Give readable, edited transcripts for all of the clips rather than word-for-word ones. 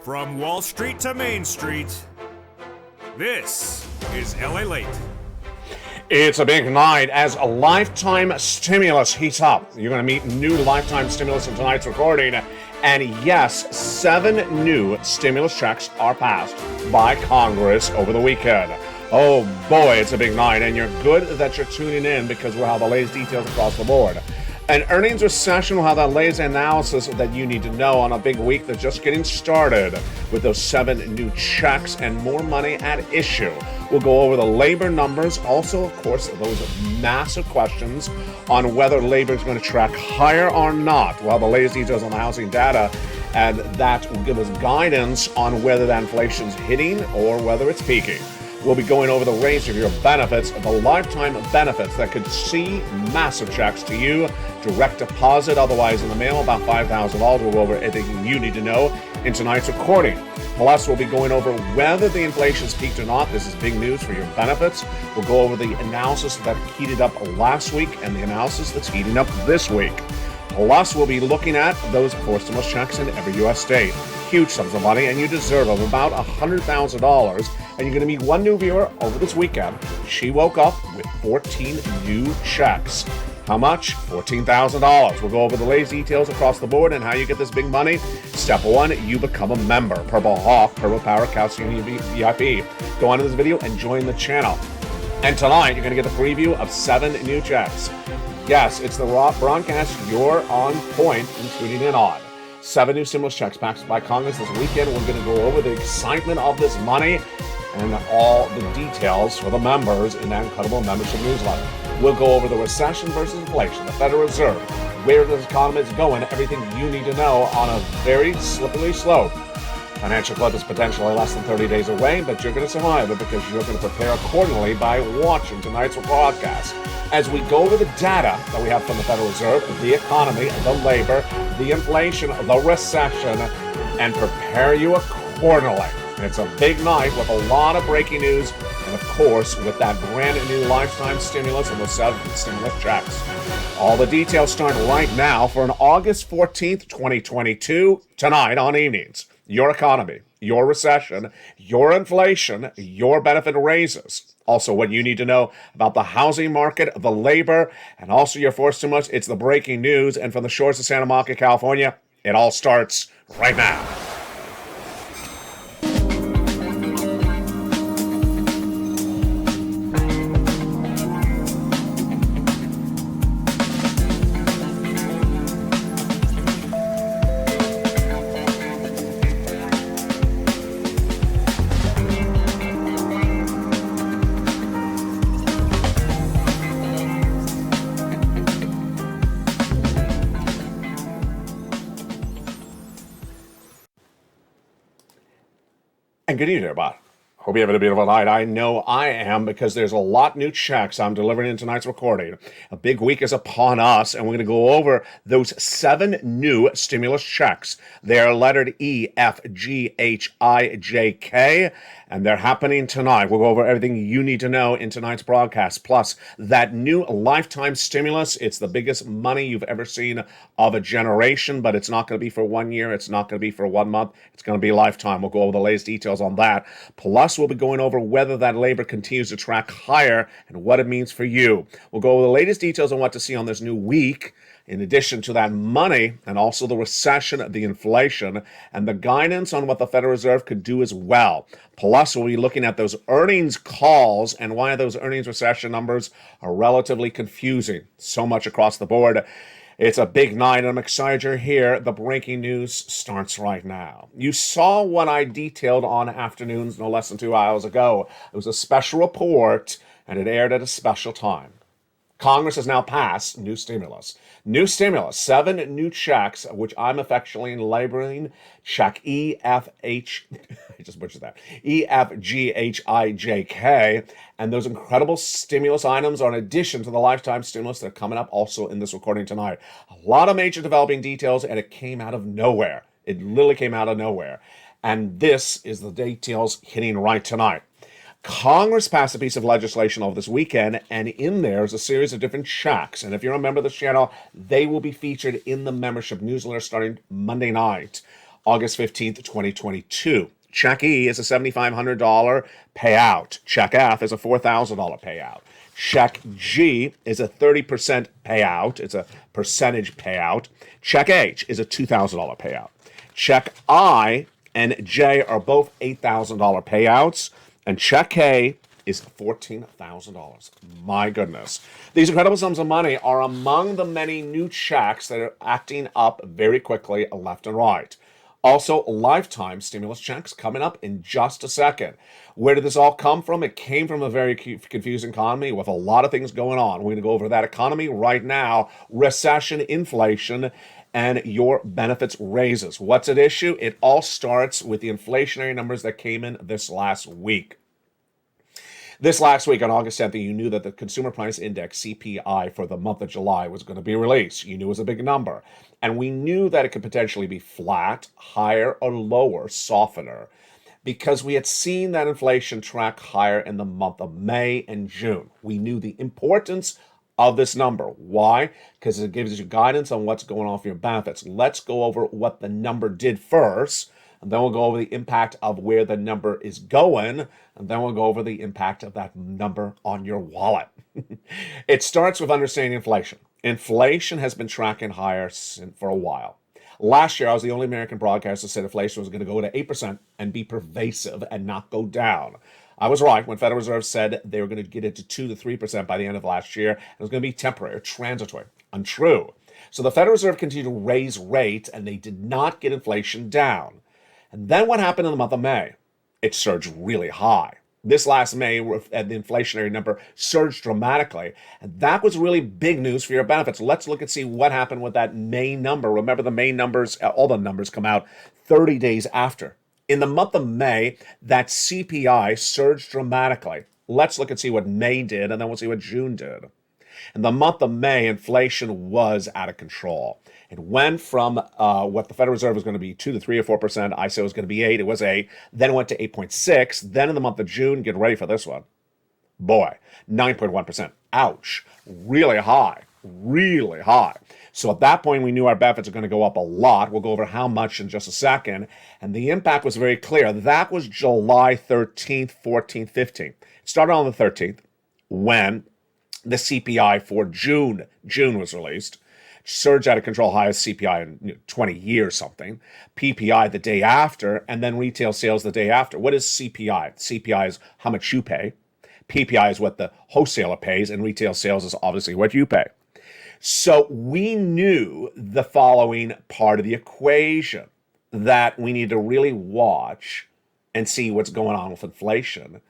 From Wall Street to Main Street, this is LALATE. It's a big night as a lifetime stimulus heats up. You're going to meet new lifetime stimulus in tonight's recording. And yes, 7 new stimulus checks are passed by Congress over the weekend. Oh boy, it's a big night, and you're good that you're tuning in because we'll have the latest details across the board. An earnings recession will have that latest analysis that you need to know on a big week that's just getting started with those 7 new checks and more money at issue. We'll go over the labor numbers, also, of course, those massive questions on whether labor is going to track higher or not. We'll have the latest details on the housing data, and that will give us guidance on whether that inflation's hitting or whether it's peaking. We'll be going over the range of your benefits, the lifetime benefits that could see massive checks to you, direct deposit, otherwise in the mail, about $5,000. We'll go over everything you need to know in tonight's recording. Plus, we'll be going over whether the inflation's peaked or not. This is big news for your benefits. We'll go over the analysis that heated up last week and the analysis that's heating up this week. Plus, we'll be looking at those stimulus checks in every U.S. state. Huge sums of money, and you deserve them, about $100,000. And you're going to meet one new viewer over this weekend. She woke up with 14 new checks. How much? $14,000. We'll go over the latest details across the board and how you get this big money. Step 1, you become a member. Purple Hawk, Purple Power, Calcium VIP. Go on to this video and join the channel. And tonight, you're going to get a preview of 7 new checks. Yes, it's the raw broadcast you're on point and tuning in on. 7 new stimulus checks passed by Congress this weekend. We're going to go over the excitement of this money and all the details for the members in that incredible membership newsletter. We'll go over the recession versus inflation, the Federal Reserve, where the economy is going, everything you need to know on a very slippery slope. Financial clip is potentially less than 30 days away, but you're going to survive it because you're going to prepare accordingly by watching tonight's broadcast. As we go over the data that we have from the Federal Reserve, the economy, the labor, the inflation, the recession, and prepare you accordingly. It's a big night with a lot of breaking news, and of course, with that brand new lifetime stimulus and those 7 stimulus checks. All the details start right now for an August 14th, 2022, tonight on Evenings. Your economy, your recession, your inflation, your benefit raises. Also, what you need to know about the housing market, the labor, and also your forced stimulus. It's the breaking news, and from the shores of Santa Monica, California, it all starts right now. And good evening, everybody. Hope you're having a beautiful night. I know I am because there's a lot new checks I'm delivering in tonight's recording. A big week is upon us, and we're going to go over those 7 new stimulus checks. They are lettered E, F, G, H, I, J, K, and they're happening tonight. We'll go over everything you need to know in tonight's broadcast. Plus, that new lifetime stimulus, it's the biggest money you've ever seen of a generation, but it's not going to be for 1 year. It's not going to be for 1 month. It's going to be lifetime. We'll go over the latest details on that. Plus, we'll be going over whether that labor continues to track higher and what it means for you. We'll go over the latest details on what to see on this new week, in addition to that money and also the recession, the inflation, and the guidance on what the Federal Reserve could do as well. Plus, we'll be looking at those earnings calls and why those earnings recession numbers are relatively confusing. So much across the board. It's a big night, and I'm excited you're here. The breaking news starts right now. You saw what I detailed on Afternoons no less than 2 hours ago. It was a special report, and it aired at a special time. Congress has now passed new stimulus. New stimulus, 7 new checks, which I'm affectionately labeling check E, F, H, I just butchered that, E, F, G, H, I, J, K. And those incredible stimulus items are in addition to the lifetime stimulus that are coming up also in this recording tonight. A lot of major developing details, and it came out of nowhere. It literally came out of nowhere. And this is the details hitting right tonight. Congress passed a piece of legislation over this weekend, and in there is a series of different checks. And if you're a member of this channel, they will be featured in the membership newsletter starting Monday night. August 15th, 2022. Check E is a $7,500 payout. Check F is a $4,000 payout. Check G is a 30% payout. It's a percentage payout. Check H is a $2,000 payout. Check I and J are both $8,000 payouts. And check K is $14,000. My goodness. These incredible sums of money are among the many new checks that are acting up very quickly left and right. Also, lifetime stimulus checks coming up in just a second. Where did this all come from? It came from a very confusing economy with a lot of things going on. We're going to go over that economy right now, recession, inflation, and your benefits raises. What's at issue? It all starts with the inflationary numbers that came in this last week. This last week on August 10th, you knew that the Consumer Price Index, CPI, for the month of July was going to be released. You knew it was a big number. And we knew that it could potentially be flat, higher, or lower, softener, because we had seen that inflation track higher in the month of May and June. We knew the importance of this number. Why? Because it gives you guidance on what's going on for your benefits. Let's go over what the number did first, and then we'll go over the impact of where the number is going, and then we'll go over the impact of that number on your wallet. It starts with understanding inflation. Inflation has been tracking higher for a while. Last year, I was the only American broadcaster that said inflation was going to go to 8% and be pervasive and not go down. I was right when Federal Reserve said they were going to get it to 2 to 3% by the end of last year. It was going to be temporary or transitory. Untrue. So the Federal Reserve continued to raise rates, and they did not get inflation down. And then what happened in the month of May? It surged really high. This last May, the inflationary number surged dramatically. And that was really big news for your benefits. Let's look and see what happened with that May number. Remember, the May numbers, all the numbers come out 30 days after. In the month of May, that CPI surged dramatically. Let's look and see what May did, and then we'll see what June did. In the month of May, inflation was out of control. It went from what the Federal Reserve was going to be 2 to 3 or 4%. I said it was going to be 8. It was 8. Then it went to 8.6. Then in the month of June, get ready for this one. Boy, 9.1%. Ouch. Really high. Really high. So at that point, we knew our benefits are going to go up a lot. We'll go over how much in just a second. And the impact was very clear. That was July 13th, 14th, 15th. It started on the 13th when the CPI for June was released. Surge out of control, highest CPI in 20 years something. PPI the day after, and then retail sales the day after. What is CPI? CPI is how much you pay. PPI is what the wholesaler pays, and retail sales is obviously what you pay. So we knew the following part of the equation, that we need to really watch and see what's going on with inflation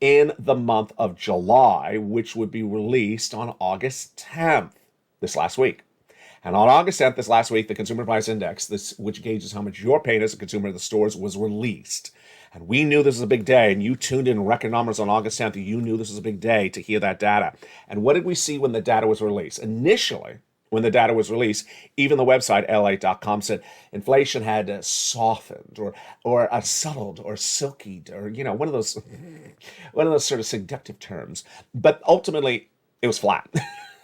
in the month of July, which would be released on August 10th, this last week. And on August 10th, this last week, the Consumer Price Index, which gauges how much you're paying as a consumer in the stores, was released. And we knew this was a big day, and you tuned in record numbers on August 10th. You knew this was a big day to hear that data. And what did we see when the data was released? Initially, when the data was released, even the website LALATE.com said inflation had softened or settled or silkied, or one of those sort of seductive terms. But ultimately, it was flat.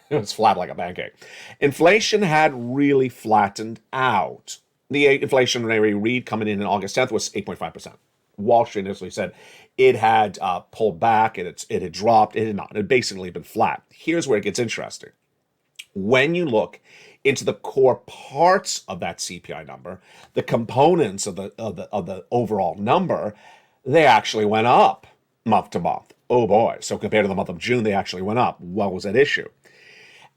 It was flat like a pancake. Inflation had really flattened out. The inflationary read coming in August 10th was 8.5%. Wallstreet initially said it had pulled back, it had dropped. It had not. It had basically been flat. Here's where it gets interesting. When you look into the core parts of that CPI number, the components of the overall number, they actually went up month to month. Oh boy. So compared to the month of June, they actually went up. What was at issue?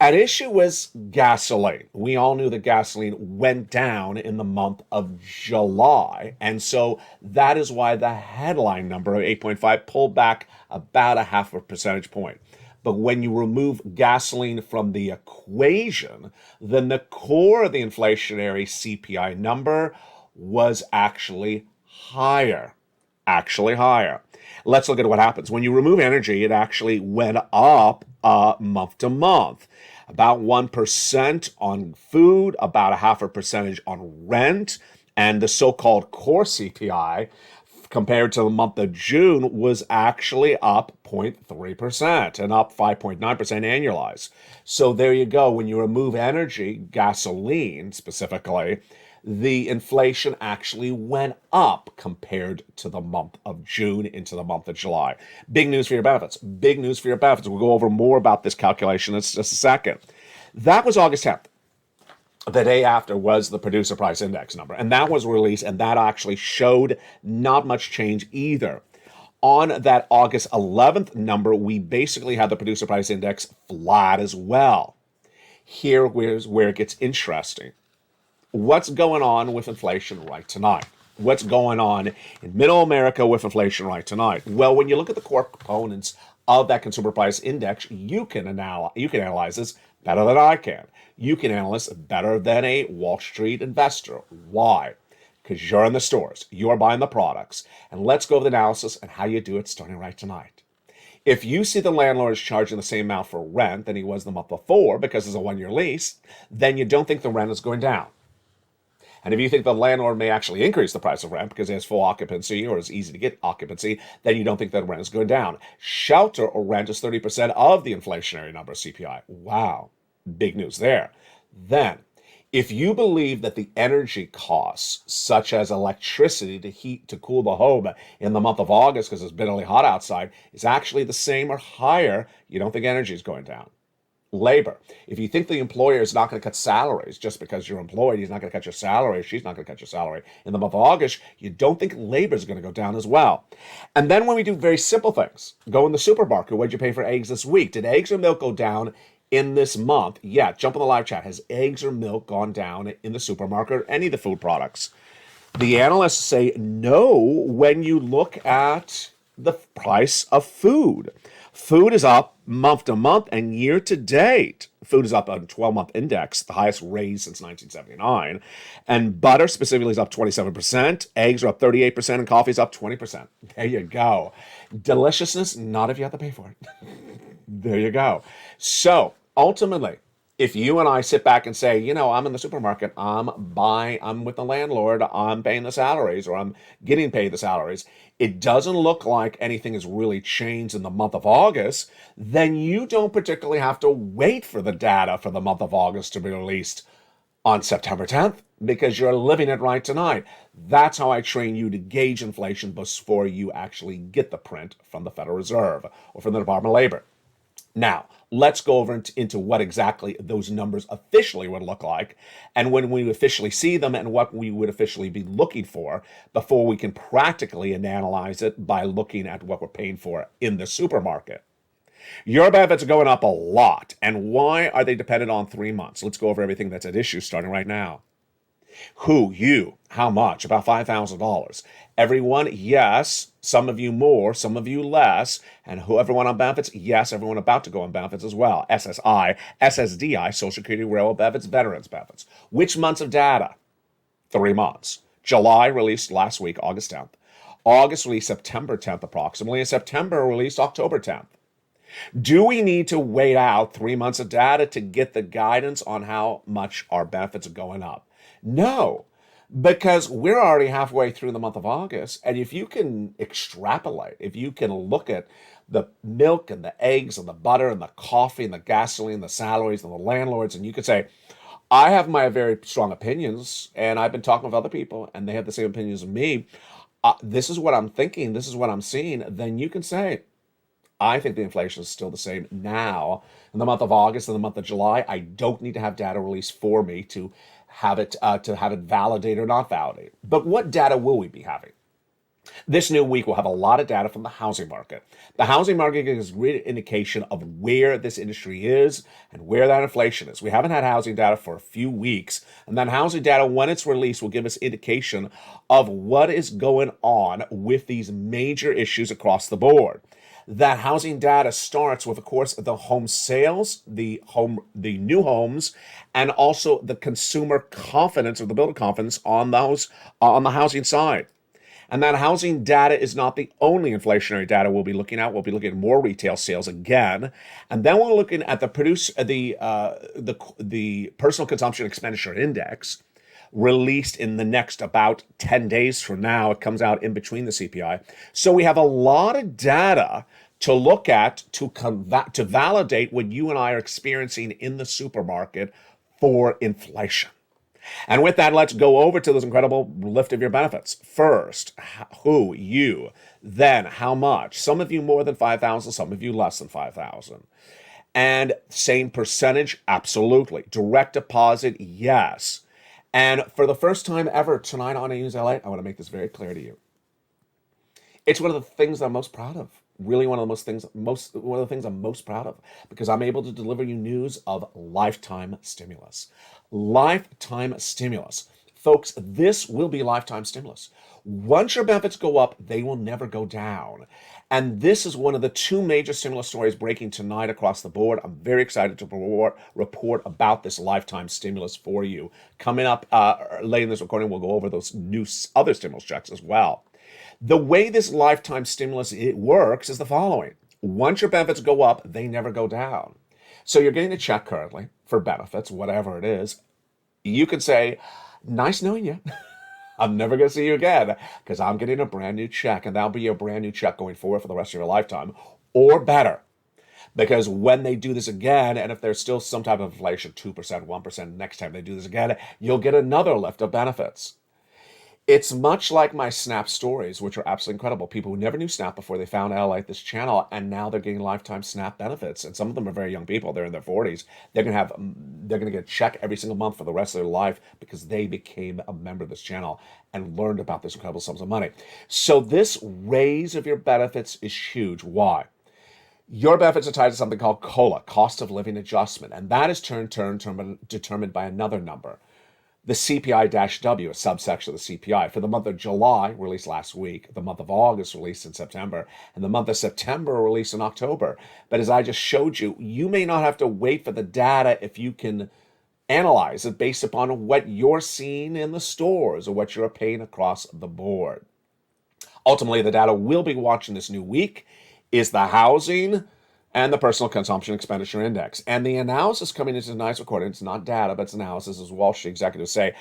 At issue was gasoline. We all knew that gasoline went down in the month of July. And so that is why the headline number of 8.5 pulled back about a half a percentage point. But when you remove gasoline from the equation, then the core of the inflationary CPI number was actually higher. Actually higher. Let's look at what happens. When you remove energy, it actually went up month to month. About 1% on food, about a half a percentage on rent, and the so-called core CPI compared to the month of June was actually up 0.3% and up 5.9% annualized. So there you go. When you remove energy, gasoline specifically, the inflation actually went up compared to the month of June into the month of July. Big news for your benefits. Big news for your benefits. We'll go over more about this calculation in just a second. That was August 10th. The day after was the producer price index number, and that was released, and that actually showed not much change either. On that August 11th number, we basically had the producer price index flat as well. Here is where it gets interesting. What's going on with inflation right tonight? What's going on in Middle America with inflation right tonight? Well, when you look at the core components of that consumer price index, you can analyze this better than I can. You can analyze better than a Wall Street investor. Why? Because you're in the stores, you're buying the products. And let's go over the analysis and how you do it starting right tonight. If you see the landlord is charging the same amount for rent than he was the month before because it's a one-year lease, then you don't think the rent is going down. And if you think the landlord may actually increase the price of rent because it has full occupancy or is easy to get occupancy, then you don't think that rent is going down. Shelter or rent is 30% of the inflationary number, CPI. Wow, big news there. Then, if you believe that the energy costs, such as electricity to heat, to cool the home in the month of August because it's bitterly hot outside, is actually the same or higher, you don't think energy is going down. Labor. If you think the employer is not going to cut salaries just because you're employed, he's not going to cut your salary, she's not going to cut your salary in the month of August, you don't think labor is going to go down as well. And then when we do very simple things, go in the supermarket, what'd you pay for eggs this week? Did eggs or milk go down in this month? Yeah, jump in the live chat. Has eggs or milk gone down in the supermarket or any of the food products? The analysts say no when you look at the price of food. Food is up month to month and year to date. Food is up on 12-month index, the highest raise since 1979. And butter specifically is up 27%. Eggs are up 38%, and coffee is up 20%. There you go. Deliciousness, not if you have to pay for it. There you go. So ultimately, if you and I sit back and say, I'm in the supermarket, I'm with the landlord, I'm paying the salaries, or I'm getting paid the salaries, it doesn't look like anything has really changed in the month of August, then you don't particularly have to wait for the data for the month of August to be released on September 10th, because you're living it right tonight. That's how I train you to gauge inflation before you actually get the print from the Federal Reserve or from the Department of Labor. Now, let's go over into what exactly those numbers officially would look like, and when we officially see them, and what we would officially be looking for before we can practically analyze it by looking at what we're paying for in the supermarket. Your benefits are going up a lot, and why are they dependent on 3 months? Let's go over everything that's at issue starting right now. Who? You. How much? About $5,000. Everyone? Yes. Some of you more, some of you less. And who? Everyone on benefits? Yes. Everyone about to go on benefits as well. SSI, SSDI, Social Security, Railroad benefits, Veterans benefits. Which months of data? 3 months. July released last week, August 10th. August released September 10th approximately, and September released October 10th. Do we need to wait out 3 months of data to get the guidance on how much our benefits are going up? No, because we're already halfway through the month of August. And if you can extrapolate, if you can look at the milk and the eggs and the butter and the coffee and the gasoline, the salaries and the landlords, and you could say, I have my very strong opinions, and I've been talking with other people, and they have the same opinions as me. This is what I'm thinking. This is what I'm seeing. Then you can say, I think the inflation is still the same now in the month of August and the month of July. I don't need to have data released for me to have it validate or not validate. But what data will we be having? This new week, we'll have a lot of data from the housing market. The housing market gives a great indication of where this industry is and where that inflation is. We haven't had housing data for a few weeks, and that housing data, when it's released, will give us indication of what is going on with these major issues across the board. That housing data starts with, of course, the home sales, the new homes, and also the consumer confidence or the builder confidence on the housing side. And that housing data is not the only inflationary data we'll be looking at. We'll be looking at more retail sales again, and then we're looking at the personal consumption expenditure index, released in the next about 10 days from now. It comes out in between the CPI. So we have a lot of data to look at to validate what you and I are experiencing in the supermarket for inflation. And with that, let's go over to this incredible lift of your benefits. First, who, you, then how much. Some of you more than 5,000, some of you less than 5,000. And same percentage, absolutely. Direct deposit, yes. And for the first time ever tonight on News LA, I want to make this very clear to you. It's one of the things I'm most proud of. Really one of the things I'm most proud of, because I'm able to deliver you news of lifetime stimulus. Lifetime stimulus. Folks, this will be lifetime stimulus. Once your benefits go up, they will never go down. And this is one of the two major stimulus stories breaking tonight across the board. I'm very excited to report about this lifetime stimulus for you. Coming up late in this recording, we'll go over those new other stimulus checks as well. The way this lifetime stimulus works is the following. Once your benefits go up, they never go down. So you're getting a check currently for benefits, whatever it is. You could say, nice knowing you. I'm never going to see you again because I'm getting a brand new check, and that'll be your brand new check going forward for the rest of your lifetime, or better. Because when they do this again, and if there's still some type of inflation, 2%, 1%, next time they do this again, you'll get another lift of benefits. It's much like my Snap stories, which are absolutely incredible. People who never knew Snap before they found LALATE, this channel, and now they're getting lifetime Snap benefits. And some of them are very young people. They're in their 40s. They're gonna get a check every single month for the rest of their life because they became a member of this channel and learned about this incredible sums of money. So this raise of your benefits is huge. Why? Your benefits are tied to something called COLA, cost of living adjustment, and that is determined by another number. The CPI-W, a subsection of the CPI. For the month of July, released last week, the month of August, released in September, and the month of September, released in October. But as I just showed you, you may not have to wait for the data if you can analyze it based upon what you're seeing in the stores or what you're paying across the board. Ultimately, the data we'll be watching this new week is the housing and the personal consumption expenditure index. And the analysis coming into tonight's recording, it's not data, but it's analysis, as Wallstreet executives say,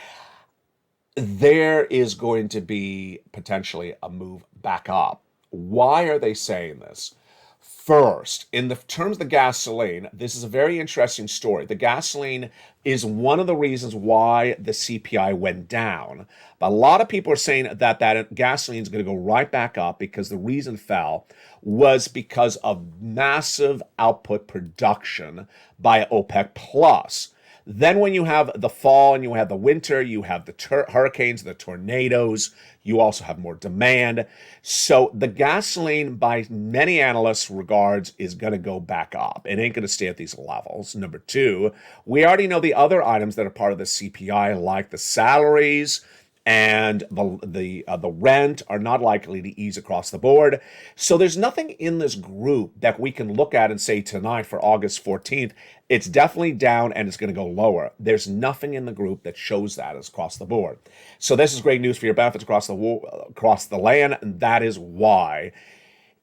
there is going to be potentially a move back up. Why are they saying this? First, in the terms of the gasoline, this is a very interesting story. The gasoline is one of the reasons why the CPI went down. But a lot of people are saying that gasoline is going to go right back up because the reason fell was because of massive output production by OPEC Plus. Then when you have the fall and you have the winter, you have the hurricanes, the tornadoes, you also have more demand. So the gasoline, by many analysts' regards, is going to go back up. It ain't going to stay at these levels. Number two, we already know the other items that are part of the CPI, like the salaries and the rent, are not likely to ease across the board. So there's nothing in this group that we can look at and say tonight for August 14th, it's definitely down and it's going to go lower. There's nothing in the group that shows that as across the board. So this is great news for your benefits across the land, and that is why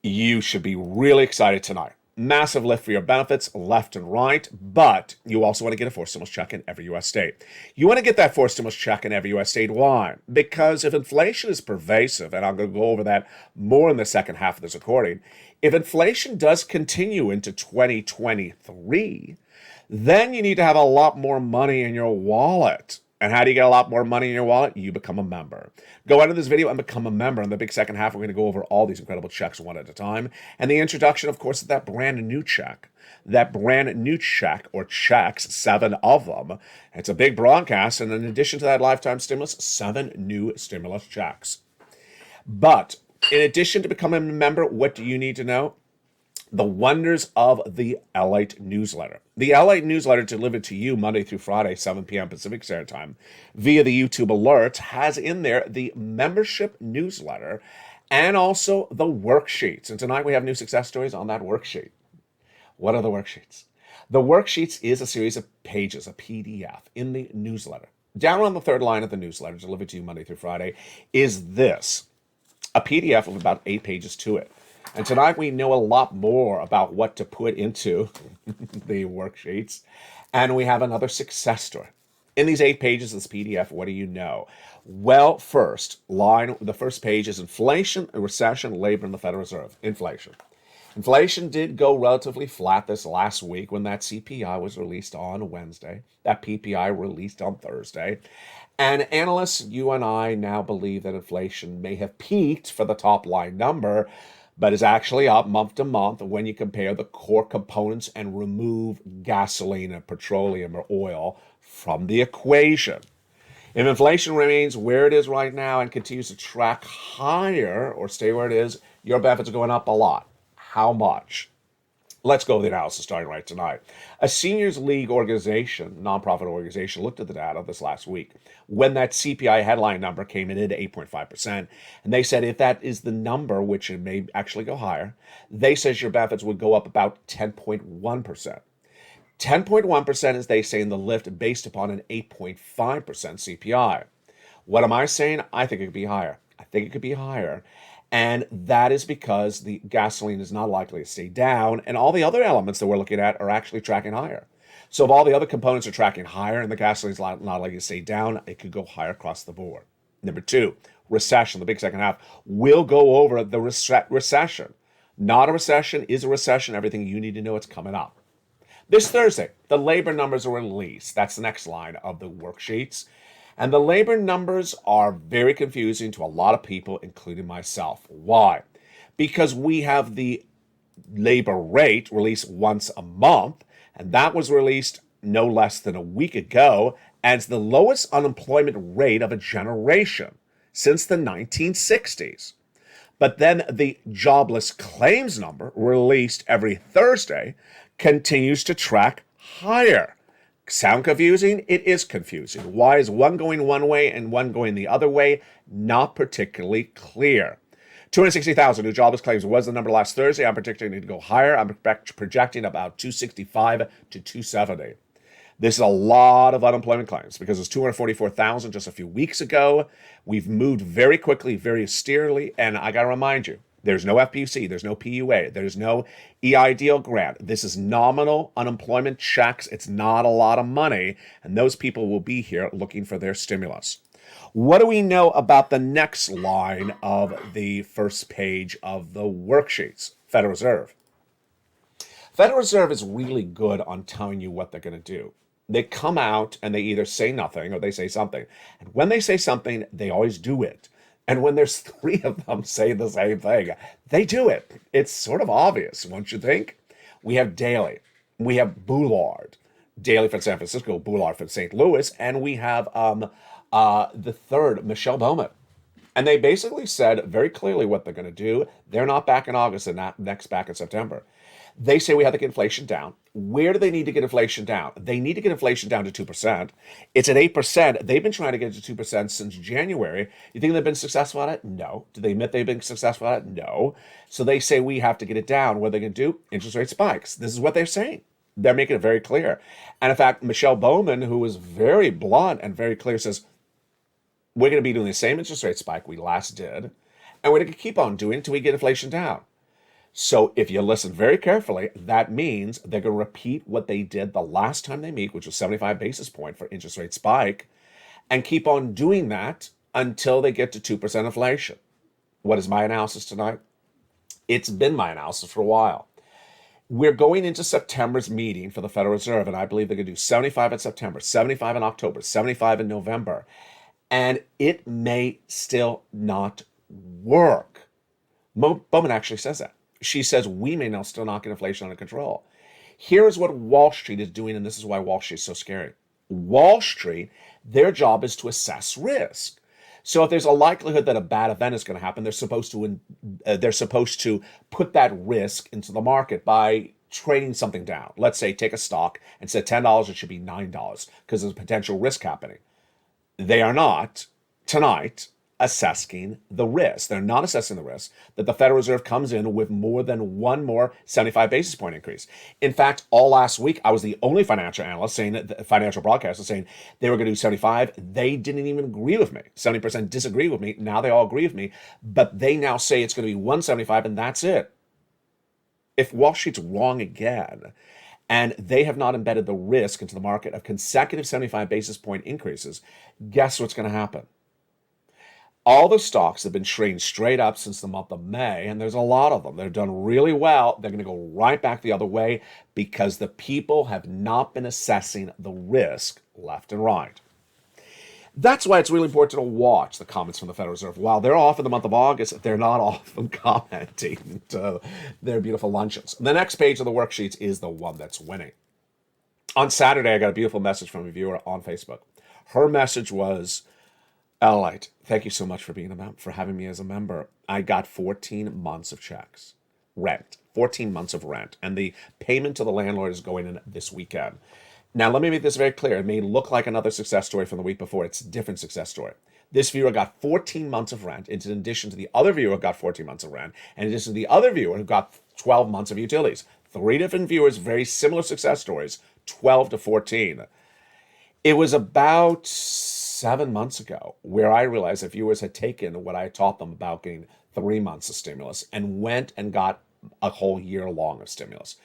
you should be really excited tonight. Massive lift for your benefits left and right, but you also want to get a forced stimulus check in every U.S. state. You want to get that forced stimulus check in every U.S. state. Why? Because if inflation is pervasive, and I'm going to go over that more in the second half of this recording, if inflation does continue into 2023, then you need to have a lot more money in your wallet. And how do you get a lot more money in your wallet? You become a member. Go out of this video and become a member. In the big second half, we're going to go over all these incredible checks one at a time. And the introduction, of course, of that brand new check. That brand new check, or checks, 7 of them. It's a big broadcast. And in addition to that lifetime stimulus, 7 new stimulus checks. But in addition to becoming a member, what do you need to know? The wonders of the LALATE newsletter. The LALATE newsletter, delivered to you Monday through Friday, 7 p.m. Pacific Standard Time, via the YouTube alerts, has in there the membership newsletter and also the worksheets. And tonight we have new success stories on that worksheet. What are the worksheets? The worksheets is a series of pages, a PDF, in the newsletter. Down on the third line of the newsletter, delivered to you Monday through Friday, is this, a PDF of about 8 pages to it. And tonight we know a lot more about what to put into the worksheets. And we have another success story. In these 8 pages of this PDF, what do you know? Well, the first page is inflation, recession, labor, and the Federal Reserve. Inflation. Inflation did go relatively flat this last week when that CPI was released on Wednesday, that PPI released on Thursday. And analysts, you and I now believe that inflation may have peaked for the top line number, but is actually up month to month when you compare the core components and remove gasoline and petroleum or oil from the equation. If inflation remains where it is right now and continues to track higher or stay where it is, your benefits are going up a lot. How much? Let's go over the analysis starting right tonight. A Seniors League organization, nonprofit organization, looked at the data this last week when that CPI headline number came in at 8.5%. And they said if that is the number, which it may actually go higher, they says your benefits would go up about 10.1%. 10.1% is, they say, in the lift based upon an 8.5% CPI. What am I saying? I think it could be higher. I think it could be higher. And that is because the gasoline is not likely to stay down, and all the other elements that we're looking at are actually tracking higher. So if all the other components are tracking higher and the gasoline is not likely to stay down, it could go higher across the board. Number two, recession, the big second half. We'll go over the recession. Not a recession, is a recession. Everything you need to know, it's coming up. This Thursday, the labor numbers are released. That's the next line of the worksheets. And the labor numbers are very confusing to a lot of people, including myself. Why? Because we have the labor rate released once a month, and that was released no less than a week ago, and it's the lowest unemployment rate of a generation since the 1960s. But then the jobless claims number, released every Thursday, continues to track higher. Sound confusing? It is confusing. Why is one going one way and one going the other way? Not particularly clear. 260,000 new jobless claims was the number last Thursday. I'm predicting it to go higher. I'm projecting about 265 to 270. This is a lot of unemployment claims because it's 244,000 just a few weeks ago. We've moved very quickly, very austerely, and I got to remind you, there's no FPC, there's no PUA, there's no EIDL grant. This is nominal unemployment checks. It's not a lot of money, and those people will be here looking for their stimulus. What do we know about the next line of the first page of the worksheets? Federal Reserve. Federal Reserve is really good on telling you what they're going to do. They come out and they either say nothing or they say something. And when they say something, they always do it. And when there's three of them saying the same thing, they do it. It's sort of obvious, won't you think? We have Daly. We have Boulard. Daly for San Francisco, Boulard for St. Louis. And we have the third, Michelle Bowman. And they basically said very clearly what they're going to do. They're not back in August and not next back in September. They say we have to get inflation down. Where do they need to get inflation down? They need to get inflation down to 2%. It's at 8%. They've been trying to get it to 2% since January. You think they've been successful at it? No. Do they admit they've been successful at it? No. So they say we have to get it down. What are they going to do? Interest rate spikes. This is what they're saying. They're making it very clear. And in fact, Michelle Bowman, who was very blunt and very clear, says, we're going to be doing the same interest rate spike we last did, and we're going to keep on doing it until we get inflation down. So if you listen very carefully, that means they're going to repeat what they did the last time they meet, which was 75 basis point for interest rate spike, and keep on doing that until they get to 2% inflation. What is my analysis tonight? It's been my analysis for a while. We're going into September's meeting for the Federal Reserve, and I believe they're going to do 75 in September, 75 in October, 75 in November, and it may still not work. Bowman actually says that. She says we may now still not get inflation under control. Here is what Wall Street is doing, and this is why Wall Street is so scary. Wall Street, their job is to assess risk. So if there's a likelihood that a bad event is going to happen, they're supposed to put that risk into the market by trading something down. Let's say take a stock and say $10, it should be $9 because there's a potential risk happening. They are not tonight assessing the risk. They're not assessing the risk that the Federal Reserve comes in with more than one more 75 basis point increase. In fact, all last week, I was the only financial analyst saying that the financial broadcaster saying they were going to do 75. They didn't even agree with me. 70% disagree with me. Now they all agree with me, but they now say it's going to be 175 and that's it. If Wall Street's wrong again, and they have not embedded the risk into the market of consecutive 75 basis point increases, guess what's going to happen? All the stocks have been trading straight up since the month of May, and there's a lot of them. They've done really well. They're going to go right back the other way because the people have not been assessing the risk left and right. That's why it's really important to watch the comments from the Federal Reserve. While they're off in the month of August, they're not often commenting to their beautiful luncheons. The next page of the worksheets is the one that's winning. On Saturday, I got a beautiful message from a viewer on Facebook. Her message was, LALATE, thank you so much for for having me as a member. I got 14 months of checks, rent, 14 months of rent, and the payment to the landlord is going in this weekend. Now, let me make this very clear. It may look like another success story from the week before. It's a different success story. This viewer got 14 months of rent, in addition to the other viewer who got 14 months of rent, and in addition to the other viewer who got 12 months of utilities. 3 different viewers, very similar success stories, 12 to 14. It was about 7 months ago where I realized that viewers had taken what I taught them about getting 3 months of stimulus and went and got a whole year long of stimulus.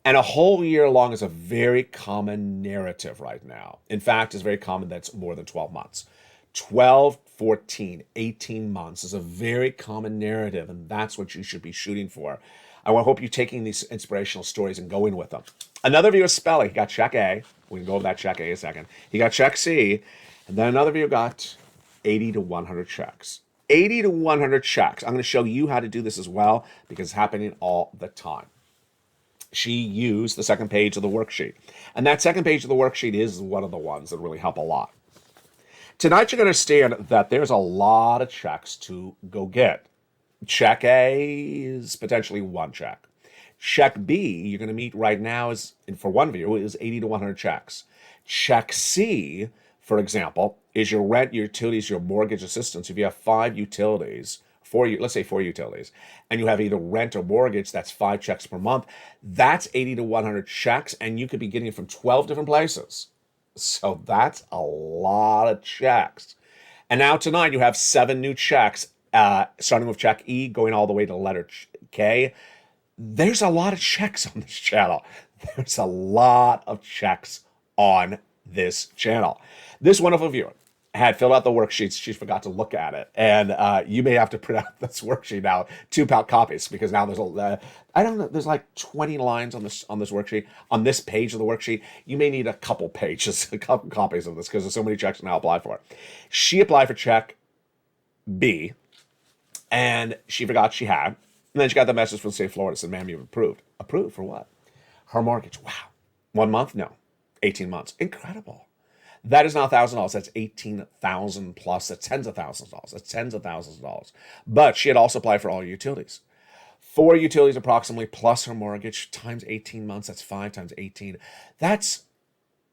And a whole year long is a very common narrative right now. In fact, it's very common that it's more than 12 months. 12, 14, 18 months is a very common narrative, and that's what you should be shooting for. I hope you're taking these inspirational stories and going with them. Another viewer, Spelling, he got check A. We can go over that check A in a second. He got check C, and then another viewer got 80 to 100 checks. 80 to 100 checks. I'm going to show you how to do this as well because it's happening all the time. She used the second page of the worksheet. And that second page of the worksheet is one of the ones that really help a lot. Tonight, you're going to understand that there's a lot of checks to go get. Check A is potentially 1 check. Check B, you're going to meet right now, is, for one view, is 80 to 100 checks. Check C, for example, is your rent, your utilities, your mortgage assistance. If you have 5 utilities, let's say 4 utilities, and you have either rent or mortgage, that's 5 checks per month. That's 80 to 100 checks, and you could be getting it from 12 different places. So that's a lot of checks. And now tonight you have 7 new checks, starting with check E, going all the way to the letter K. There's a lot of checks on this channel. There's a lot of checks on this channel. This wonderful viewer had filled out the worksheets. She forgot to look at it. And you may have to print out this worksheet now, 2 copies, because now there's I don't know, there's like 20 lines on this worksheet. On this page of the worksheet, you may need a couple pages, a couple copies of this because there's so many checks to now apply for. She applied for check B, and she forgot she had. And then she got the message from the state of Florida, said, ma'am, you've approved. Approved for what? Her mortgage. Wow. 1 month? No. 18 months. Incredible. That is not $1,000. That's $18,000 plus. That's tens of thousands of dollars. That's tens of thousands of dollars. But she had also applied for all utilities. 4 utilities approximately plus her mortgage times 18 months. That's 5 times 18. That's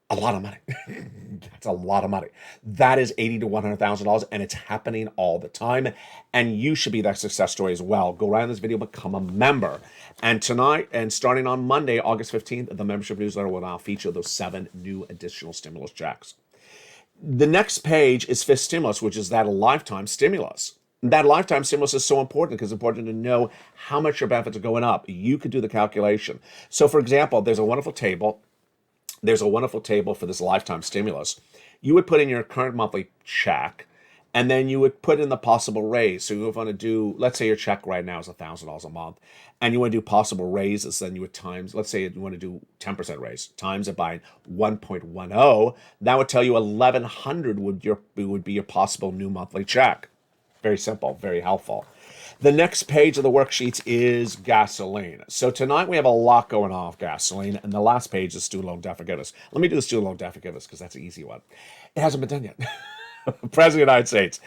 a lot of money. That's a lot of money. That is $80,000 to $100,000, and it's happening all the time. And you should be that success story as well. Go right in this video, become a member. And tonight, and starting on Monday, August 15th, the membership newsletter will now feature those 7 new additional stimulus checks. The next page is fifth stimulus, which is that lifetime stimulus. That lifetime stimulus is so important because it's important to know how much your benefits are going up. You could do the calculation. So, for example, there's a wonderful table. There's a wonderful table for this lifetime stimulus. You would put in your current monthly check, and then you would put in the possible raise. So you want to do, let's say your check right now is $1,000 a month, and you want to do possible raises, then you would times, let's say you want to do 10% raise, times it by 1.10. That would tell you 1,100 would be your possible new monthly check. Very simple, very helpful. The next page of the worksheets is gasoline. So tonight we have a lot going on with gasoline, and the last page is student loan debt forgiveness. Let me do the student loan debt forgiveness because that's an easy one. It hasn't been done yet. The President of the United States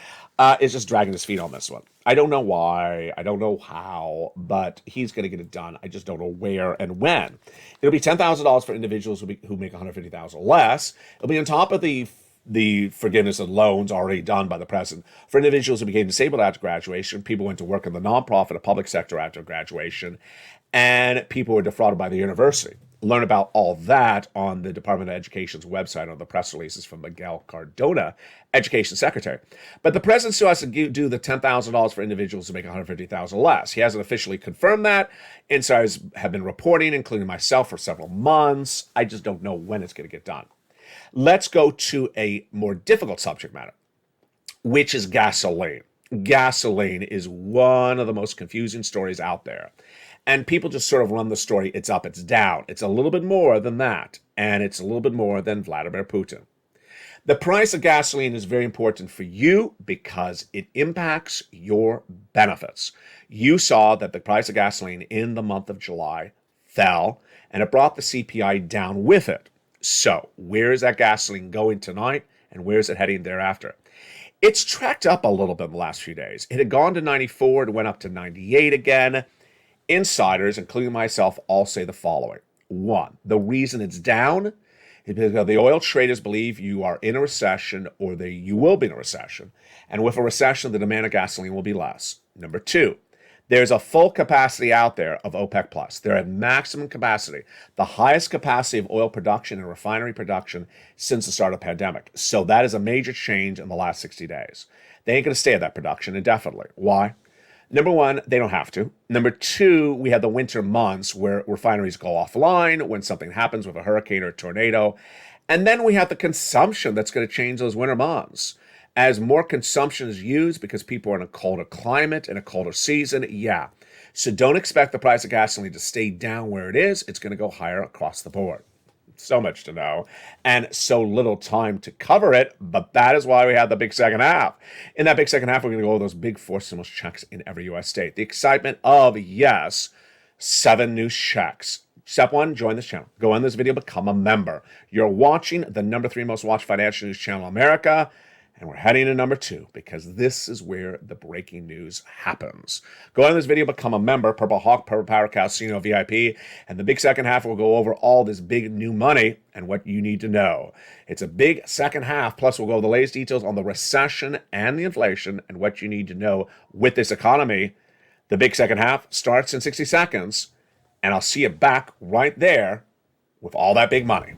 is just dragging his feet on this one. I don't know why. I don't know how, but he's going to get it done. I just don't know where and when. It'll be $10,000 for individuals who make $150,000 or less. It'll be on top of the forgiveness of loans already done by the president for individuals who became disabled after graduation, people who went to work in the nonprofit or public sector after graduation, and people who were defrauded by the university. Learn about all that on the Department of Education's website on the press releases from Miguel Cardona, Education Secretary. But the president still has to do the $10,000 for individuals who make $150,000 less. He hasn't officially confirmed that. Insiders have been reporting, including myself, for several months. I just don't know when it's going to get done. Let's go to a more difficult subject matter, which is gasoline. Gasoline is one of the most confusing stories out there. And people just sort of run the story, it's up, it's down. It's a little bit more than that. And it's a little bit more than Vladimir Putin. The price of gasoline is very important for you because it impacts your benefits. You saw that the price of gasoline in the month of July fell, and it brought the CPI down with it. So, where is that gasoline going tonight, and where is it heading thereafter? It's tracked up a little bit in the last few days. It had gone to 94, it went up to 98 again. Insiders, including myself, all say the following. One, the reason it's down is because the oil traders believe you are in a recession or you will be in a recession. And with a recession, the demand of gasoline will be less. Number two, there's a full capacity out there of OPEC Plus. They're at maximum capacity, the highest capacity of oil production and refinery production since the start of the pandemic. So that is a major change in the last 60 days. They ain't going to stay at that production indefinitely. Why? Number one, they don't have to. Number two, we have the winter months where refineries go offline when something happens with a hurricane or a tornado. And then we have the consumption that's going to change those winter months. As more consumption is used because people are in a colder climate and a colder season, yeah. So don't expect the price of gasoline to stay down where it is. It's going to go higher across the board. So much to know and so little time to cover it, but that is why we have the big second half. In that big second half, we're going to go over those big 4 stimulus checks in every U.S. state. The excitement of, yes, 7 new checks. Step 1, join this channel. Go on this video, become a member. You're watching the number 3 most watched financial news channel in America. And we're heading to number 2 because this is where the breaking news happens. Go on this video, become a member, Purple Hawk, Purple Power Casino VIP. And the big second half will go over all this big new money and what you need to know. It's a big second half, plus we'll go over the latest details on the recession and the inflation and what you need to know with this economy. The big second half starts in 60 seconds, and I'll see you back right there with all that big money.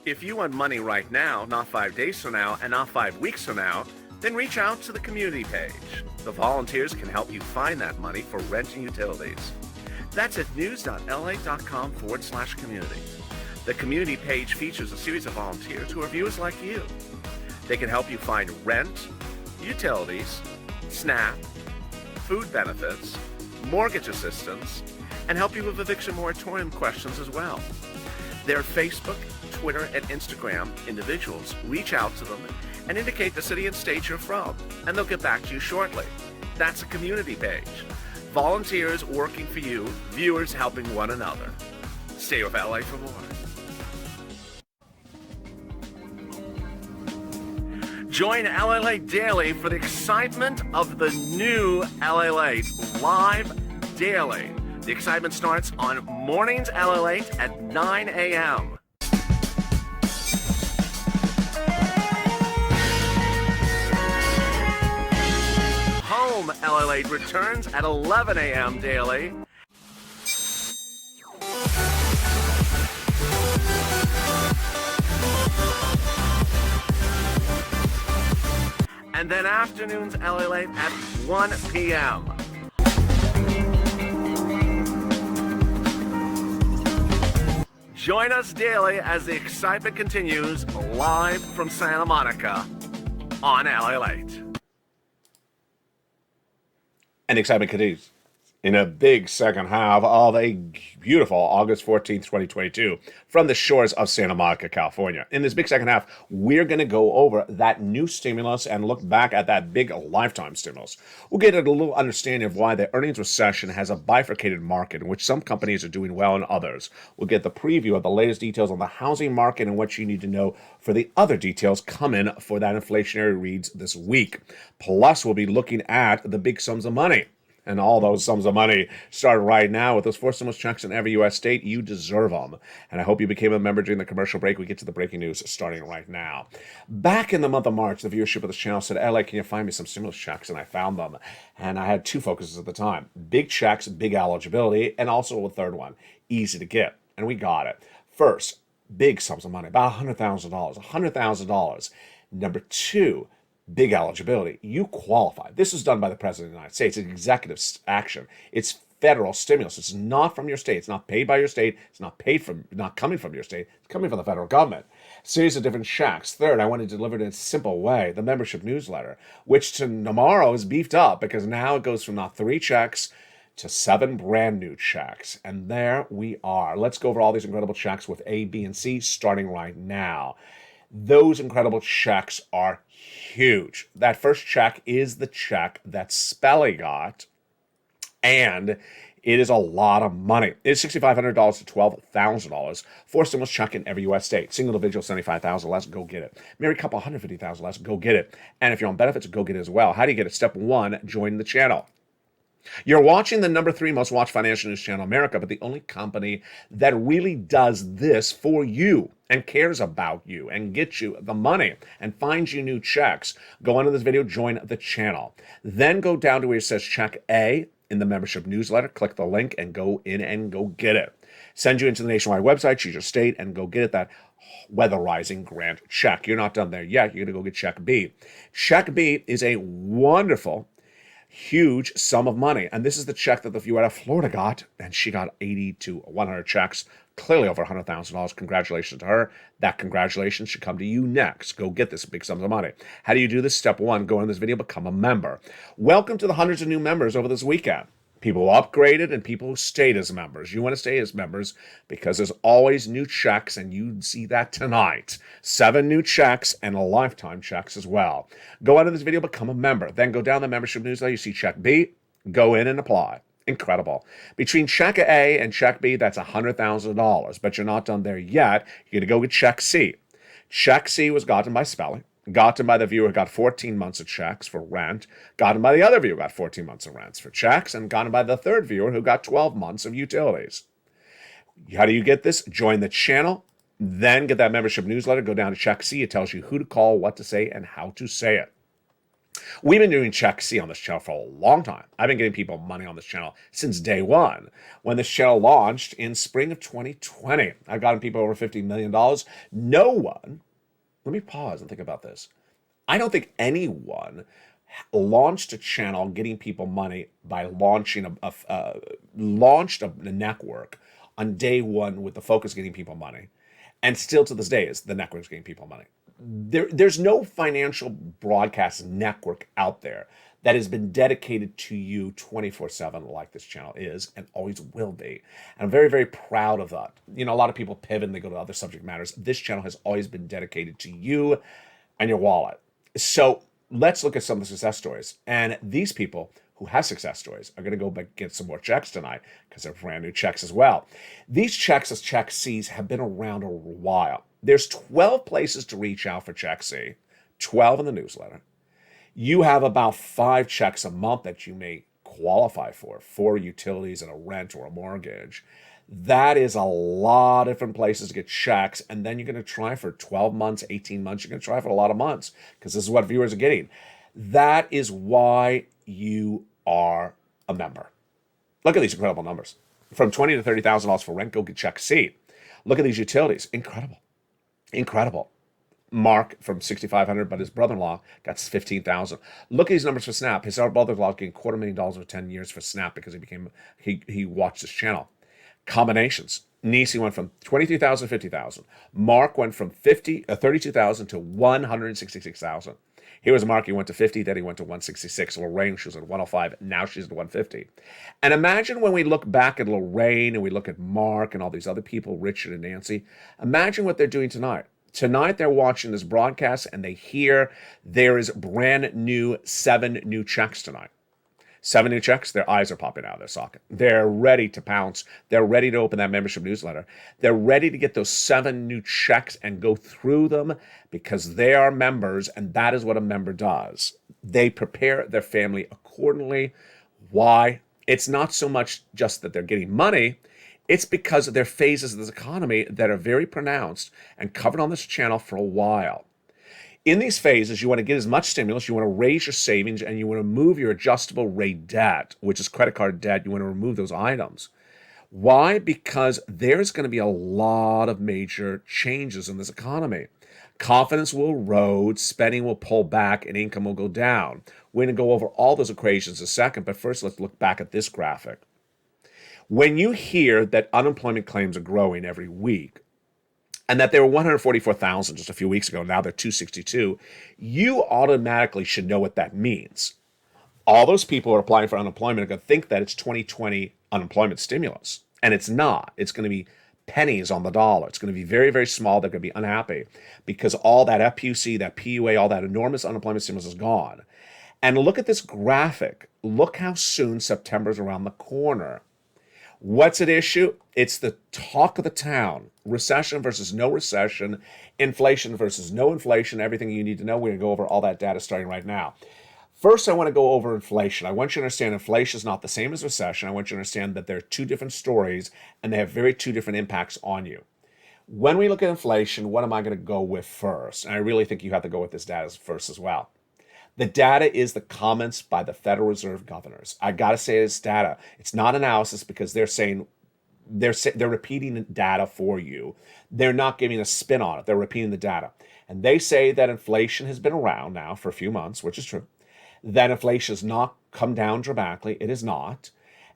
If you want money right now, not 5 days from now, and not 5 weeks from now, then reach out to the community page. The volunteers can help you find that money for rent and utilities. That's at news.la.com/community. The community page features a series of volunteers who are viewers like you. They can help you find rent, utilities, SNAP, food benefits, mortgage assistance, and help you with eviction moratorium questions as well. Their Facebook, Twitter, and Instagram individuals reach out to them and indicate the city and state you're from, and they'll get back to you shortly. That's a community page. Volunteers working for you, viewers helping one another. Stay with LA for more. Join LALATE Daily for the excitement of the new LALATE live daily. The excitement starts on mornings LALATE at 9 a.m. Home LALATE returns at 11 a.m. daily. And then afternoons LALATE at 1 p.m. Join us daily as the excitement continues live from Santa Monica on LALATE. And excitement continues in a big second half of a beautiful August 14th, 2022 from the shores of Santa Monica, California. In this big second half, we're going to go over that new stimulus and look back at that big lifetime stimulus. We'll get a little understanding of why the earnings recession has a bifurcated market in which some companies are doing well and others. We'll get the preview of the latest details on the housing market and what you need to know for the other details coming for that inflationary reads this week. Plus, we'll be looking at the big sums of money. And all those sums of money start right now with those 4 stimulus checks in every U.S. state. You deserve them. And I hope you became a member during the commercial break. We get to the breaking news starting right now. Back in the month of March, the viewership of this channel said, LA, can you find me some stimulus checks? And I found them. And I had 2 focuses at the time. Big checks, big eligibility, and also a third one, easy to get. And we got it. First, big sums of money, about $100,000. $100,000. Number 2, big eligibility. You qualify. This is done by the President of the United States. It's executive action. It's federal stimulus. It's not from your state. It's not paid by your state. It's not coming from your state. It's coming from the federal government. Series of different checks. Third, I want to deliver it in a simple way, the membership newsletter, which tomorrow is beefed up because now it goes from not 3 checks to 7 brand new checks. And there we are. Let's go over all these incredible checks with A, B, and C starting right now. Those incredible checks are huge. That first check is the check that Spelly got, and it is a lot of money. It's $6,500 to $12,000 for a stimulus check in every U.S. state. Single individual, $75,000 less, go get it. Married couple, $150,000 less, go get it. And if you're on benefits, go get it as well. How do you get it? Step 1, join the channel. You're watching the number 3 most watched financial news channel in America, but the only company that really does this for you and cares about you and gets you the money and finds you new checks. Go under this video, join the channel. Then go down to where it says check A in the membership newsletter. Click the link and go in and go get it. Send you into the nationwide website, choose your state, and go get it, that weatherizing grant check. You're not done there yet. You're going to go get check B. Check B is a wonderful, huge sum of money. And this is the check that the viewer out of Florida got, and she got 80 to 100 checks, clearly over $100,000. Congratulations to her. That congratulations should come to you next. Go get this big sums of money. How do you do this? Step 1, go in this video, become a member. Welcome to the hundreds of new members over this weekend. People who upgraded and people who stayed as members. You want to stay as members because there's always new checks, and you see that tonight. 7 new checks and a lifetime checks as well. Go under this video, become a member. Then go down the membership newsletter. You see check B. Go in and apply. Incredible. Between check A and check B, that's $100,000. But you're not done there yet. You're going to go get check C. Check C was gotten by Spelling. Gotten by the viewer who got 14 months of checks for rent, gotten by the other viewer who got 14 months of rents for checks, and gotten by the third viewer who got 12 months of utilities. How do you get this? Join the channel, then get that membership newsletter, go down to check C. It tells you who to call, what to say, and how to say it. We've been doing check C on this channel for a long time. I've been getting people money on this channel since day one. When this channel launched in spring of 2020, I've gotten people over $50 million. No one, let me pause and think about this. I don't think anyone launched a channel getting people money by launching launched a network on day one with the focus getting people money, and still to this day is the network's getting people money. There's no financial broadcast network out there that has been dedicated to you 24/7 like this channel is and always will be. And I'm very, very proud of that. You know, a lot of people pivot and they go to other subject matters. This channel has always been dedicated to you and your wallet. So let's look at some of the success stories. And these people who have success stories are going to go back and get some more checks tonight because they're brand new checks as well. These checks as check C's have been around a while. There's 12 places to reach out for check C, 12 in the newsletter. You have about 5 checks a month that you may qualify for utilities and a rent or a mortgage. That is a lot of different places to get checks, and then you're going to try for 12 months, 18 months. You're going to try for a lot of months because this is what viewers are getting. That is why you are a member. Look at these incredible numbers. From $20,000 to $30,000 for rent, go get check C. Look at these utilities. Incredible. Incredible. Mark from $6,500, but his brother-in-law got $15,000. Look at these numbers for Snap. His brother-in-law getting $250,000 over 10 years for Snap because he watched this channel. Combinations. Nisi went from $23,000 to $50,000. Mark went from $32,000 to $166,000. Here was Mark. He went to 50, then he went to 166. Lorraine, she was at 105. Now she's at 150. And imagine when we look back at Lorraine and we look at Mark and all these other people, Richard and Nancy. Imagine what they're doing tonight. Tonight they're watching this broadcast and they hear there is brand new 7 new checks tonight. 7 new checks, their eyes are popping out of their socket. They're ready to pounce. They're ready to open that membership newsletter. They're ready to get those 7 new checks and go through them because they are members, and that is what a member does. They prepare their family accordingly. Why? It's not so much just that they're getting money. It's because of their phases of this economy that are very pronounced and covered on this channel for a while. In these phases, you want to get as much stimulus, you want to raise your savings, and you want to move your adjustable rate debt, which is credit card debt. You want to remove those items. Why? Because there's going to be a lot of major changes in this economy. Confidence will erode, spending will pull back, and income will go down. We're going to go over all those equations in a second, but first let's look back at this graphic. When you hear that unemployment claims are growing every week, and that they were 144,000 just a few weeks ago, now they're 262, you automatically should know what that means. All those people who are applying for unemployment are going to think that it's 2020 unemployment stimulus, and it's not. It's going to be pennies on the dollar. It's going to be very, very small. They're going to be unhappy because all that FPUC, that PUA, all that enormous unemployment stimulus is gone. And look at this graphic. Look how soon September's around the corner. What's at issue? It's the talk of the town. Recession versus no recession, inflation versus no inflation, everything you need to know. We're going to go over all that data starting right now. First, I want to go over inflation. I want you to understand inflation is not the same as recession. I want you to understand that there are two different stories and they have two different impacts on you. When we look at inflation, what am I going to go with first? And I really think you have to go with this data first as well. The data is the comments by the Federal Reserve governors. I got to say it's data. It's not analysis because they're repeating data for you. They're not giving a spin on it. They're repeating the data. And they say that inflation has been around now for a few months, which is true. That inflation has not come down dramatically. It is not.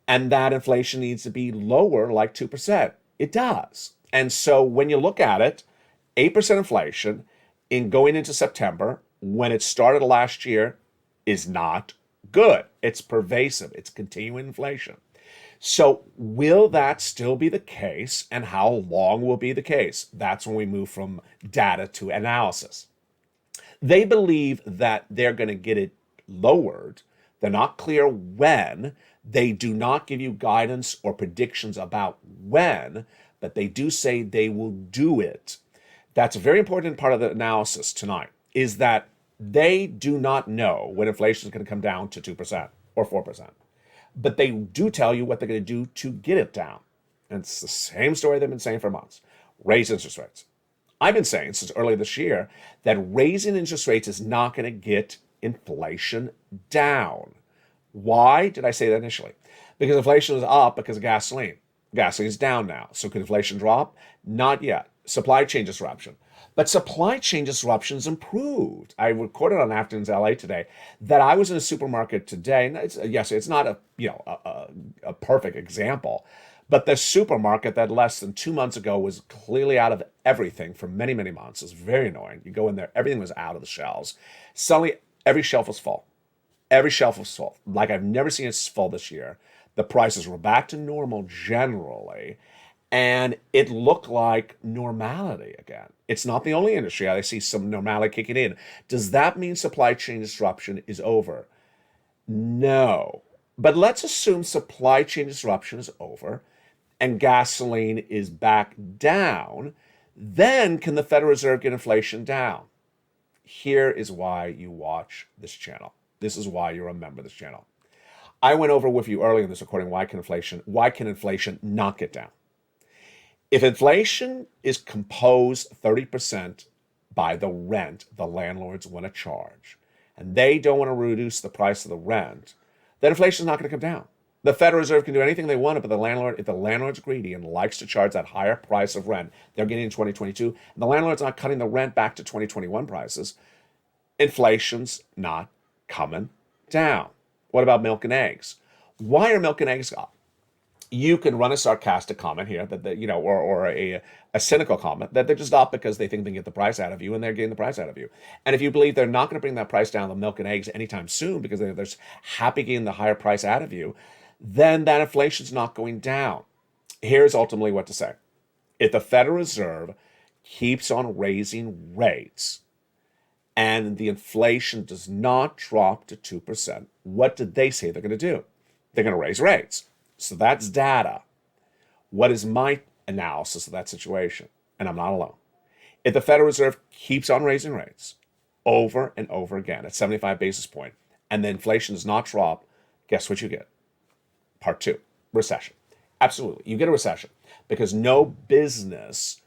And that inflation needs to be lower, like 2%. It does. And so when you look at it, 8% inflation in going into September, when it started last year, is not good. It's pervasive. It's continuing inflation. So will that still be the case, and how long will be the case? That's when we move from data to analysis. They believe that they're going to get it lowered. They're not clear when. They do not give you guidance or predictions about when, but they do say they will do it. That's a very important part of the analysis tonight, is that they do not know when inflation is going to come down to 2% or 4%. But they do tell you what they're going to do to get it down. And it's the same story they've been saying for months. Raise interest rates. I've been saying since early this year that raising interest rates is not going to get inflation down. Why did I say that initially? Because inflation is up because of gasoline. Gasoline is down now. So could inflation drop? Not yet. Supply chain disruption. But supply chain disruptions improved. I recorded on Afternoons LA today that I was in a supermarket today. And it's not a perfect example, but the supermarket that less than 2 months ago was clearly out of everything for many, many months. It was very annoying. You go in there, everything was out of the shelves. Suddenly, every shelf was full. Every shelf was full. Like I've never seen it full this year. The prices were back to normal generally. And it looked like normality again. It's not the only industry. I see some normality kicking in. Does that mean supply chain disruption is over? No. But let's assume supply chain disruption is over and gasoline is back down. Then can the Federal Reserve get inflation down? Here is why you watch this channel. This is why you're a member of this channel. I went over with you earlier in this recording, why can inflation not get down? If inflation is composed 30% by the rent the landlords want to charge, and they don't want to reduce the price of the rent, then inflation is not going to come down. The Federal Reserve can do anything they want, but if the landlord's greedy and likes to charge that higher price of rent they're getting in 2022, and the landlord's not cutting the rent back to 2021 prices, inflation's not coming down. What about milk and eggs? Why are milk and eggs up? You can run a sarcastic comment here or a cynical comment that they're just up because they think they can get the price out of you, and they're getting the price out of you. And if you believe they're not going to bring that price down, the milk and eggs, anytime soon because they're happy getting the higher price out of you, then that inflation's not going down. Here's ultimately what to say. If the Federal Reserve keeps on raising rates and the inflation does not drop to 2%, what did they say they're going to do? They're going to raise rates. So that's data. What is my analysis of that situation? And I'm not alone. If the Federal Reserve keeps on raising rates over and over again at 75 basis points, and the inflation does not drop, guess what you get? Part two, recession. Absolutely. You get a recession because no business